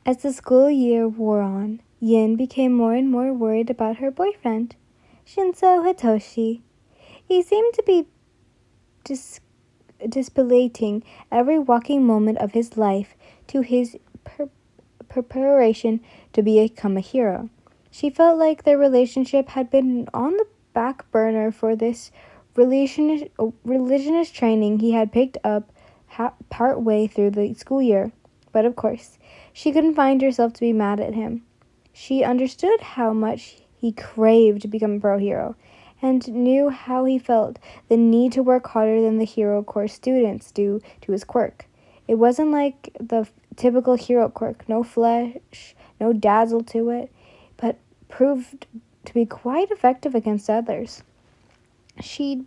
As the school year wore on, Yin became more and more worried about her boyfriend, Shinso Hitoshi. He seemed to be displaying every walking moment of his life to his preparation to become a hero. She felt like their relationship had been on the back burner for this religionist training he had picked up part way through the school year. But of course, she couldn't find herself to be mad at him. She understood how much he craved to become a pro hero, and knew how he felt the need to work harder than the hero course students do to his quirk. It wasn't like the typical hero quirk, no flash, no dazzle to it, but proved to be quite effective against others. She'd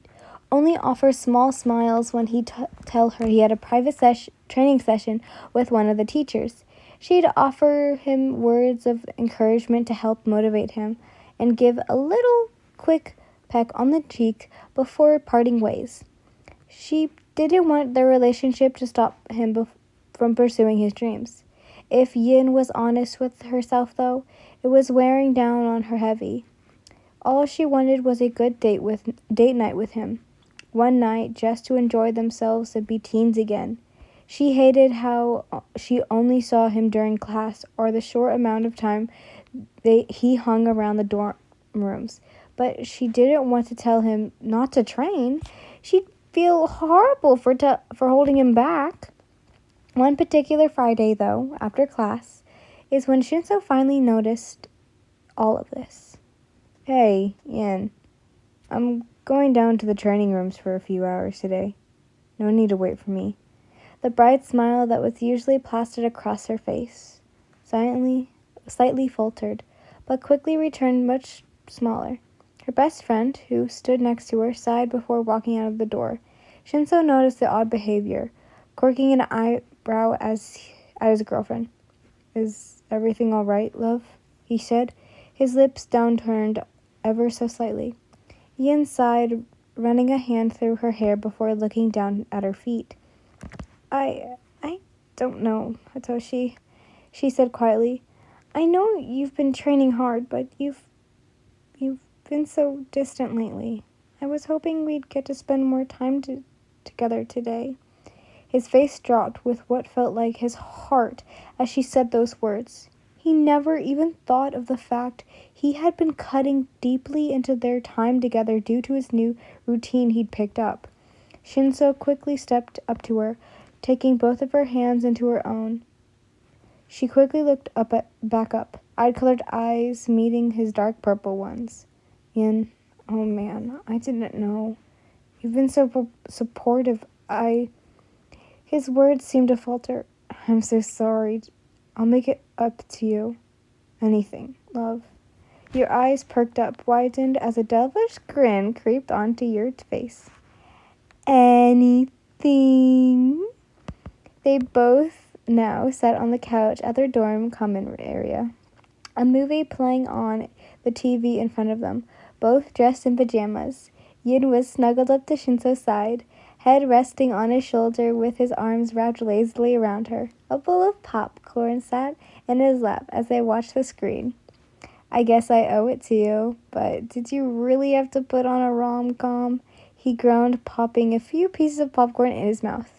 only offer small smiles when he'd tell her he had a private training session with one of the teachers. She'd offer him words of encouragement to help motivate him, and give a little quick peck on the cheek before parting ways. She didn't want their relationship to stop him from pursuing his dreams. If Yin was honest with herself, though, it was wearing down on her heavy. All she wanted was a good date night with him. One night just to enjoy themselves and be teens again. She hated how she only saw him during class or the short amount of time he hung around the dorm rooms. But she didn't want to tell him not to train. She'd feel horrible for holding him back. One particular Friday, though, after class, is when Shinso finally noticed all of this. Hey, Yin, I'm going down to the training rooms for a few hours today. No need to wait for me. The bright smile that was usually plastered across her face slightly faltered, but quickly returned much smaller. Her best friend, who stood next to her, sighed before walking out of the door. Shinso noticed the odd behavior, quirking an eyebrow at his girlfriend. Is everything all right, love? He said, his lips downturned ever so slightly. Yin sighed, running a hand through her hair before looking down at her feet. I don't know, Hitoshi, she said quietly. I know you've been training hard, but you've been so distant lately. I was hoping we'd get to spend more time together today. His face dropped with what felt like his heart as she said those words. He never even thought of the fact he had been cutting deeply into their time together due to his new routine he'd picked up. Shinso quickly stepped up to her, taking both of her hands into her own. She quickly looked back up, odd-colored eyes meeting his dark purple ones. Yin, oh man, I didn't know. You've been so supportive. His words seemed to falter. I'm so sorry. I'll make it up to you. Anything, love. Your eyes perked up, widened as a devilish grin creeped onto your face. Anything. They both now sat on the couch at their dorm common area, a movie playing on the TV in front of them, both dressed in pajamas. Yin was snuggled up to Shinso's side, head resting on his shoulder with his arms wrapped lazily around her. A bowl of popcorn sat in his lap as they watched the screen. I guess I owe it to you, but did you really have to put on a rom-com? He groaned, popping a few pieces of popcorn in his mouth.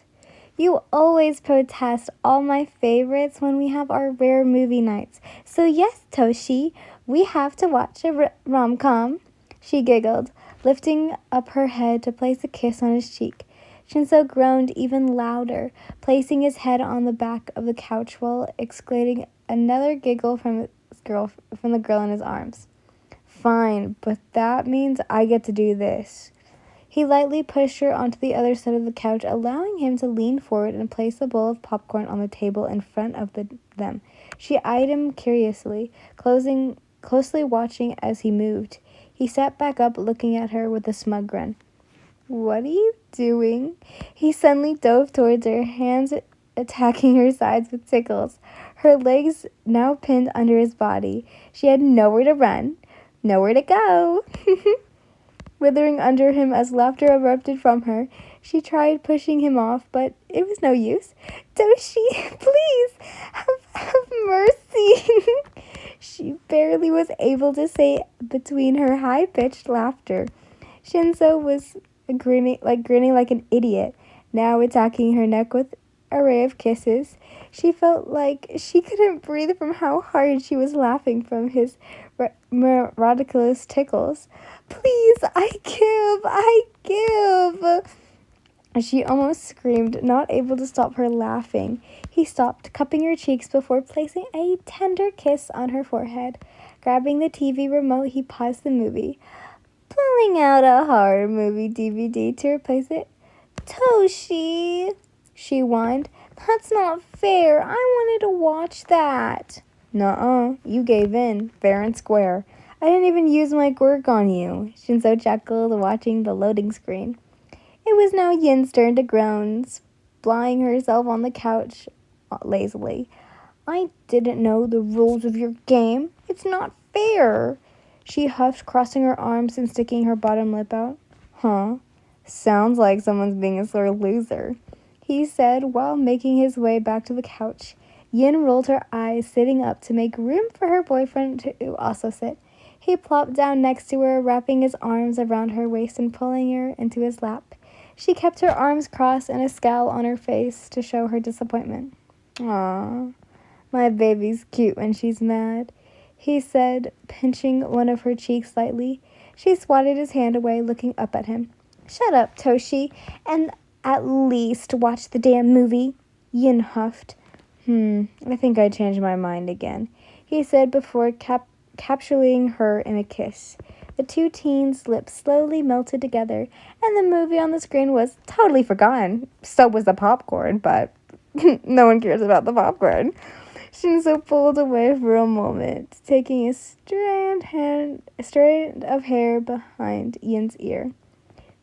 You always protest all my favorites when we have our rare movie nights. So yes, Toshi, we have to watch a rom-com. She giggled, lifting up her head to place a kiss on his cheek. Shinso groaned even louder, placing his head on the back of the couch while exclaiming another giggle from the girl in his arms. Fine, but that means I get to do this. He lightly pushed her onto the other side of the couch, allowing him to lean forward and place a bowl of popcorn on the table in front of them. She eyed him curiously, closely watching as he moved. He sat back up, looking at her with a smug grin. What are you doing? He suddenly dove towards her, hands attacking her sides with tickles, her legs now pinned under his body. She had nowhere to run, nowhere to go. Withering under him as laughter erupted from her, she tried pushing him off, but it was no use. Toshi, please, have mercy barely was able to say between her high-pitched laughter. Shinzo was grinning like an idiot, now attacking her neck with an array of kisses. She felt like she couldn't breathe from how hard she was laughing from his miraculous tickles. Please, I give. She almost screamed, not able to stop her laughing. He stopped, cupping her cheeks before placing a tender kiss on her forehead. Grabbing the TV remote, he paused the movie, pulling out a horror movie DVD to replace it. Toshi, she whined. That's not fair. I wanted to watch that. Nuh-uh. You gave in, fair and square. I didn't even use my quirk on you. Shinzo chuckled, watching the loading screen. It was now Yin's turn to groan, splaying herself on the couch lazily. I didn't know the rules of your game. It's not fair. She huffed, crossing her arms and sticking her bottom lip out. Huh. Sounds like someone's being a sore loser, he said while making his way back to the couch. Yin rolled her eyes, sitting up to make room for her boyfriend to also sit. He plopped down next to her, wrapping his arms around her waist and pulling her into his lap. She kept her arms crossed and a scowl on her face to show her disappointment. Aww, my baby's cute when she's mad, he said, pinching one of her cheeks lightly. She swatted his hand away, looking up at him. Shut up, Toshi, and at least watch the damn movie, Yin huffed. I think I changed my mind again, he said before capturing her in a kiss. The two teens' lips slowly melted together, and the movie on the screen was totally forgotten. So was the popcorn, but no one cares about the popcorn. Shinzo pulled away for a moment, taking a strand of hair behind Yin's ear.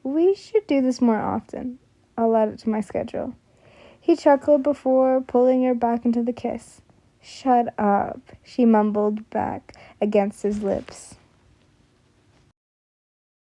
We should do this more often. I'll add it to my schedule. He chuckled before pulling her back into the kiss. Shut up, she mumbled back against his lips.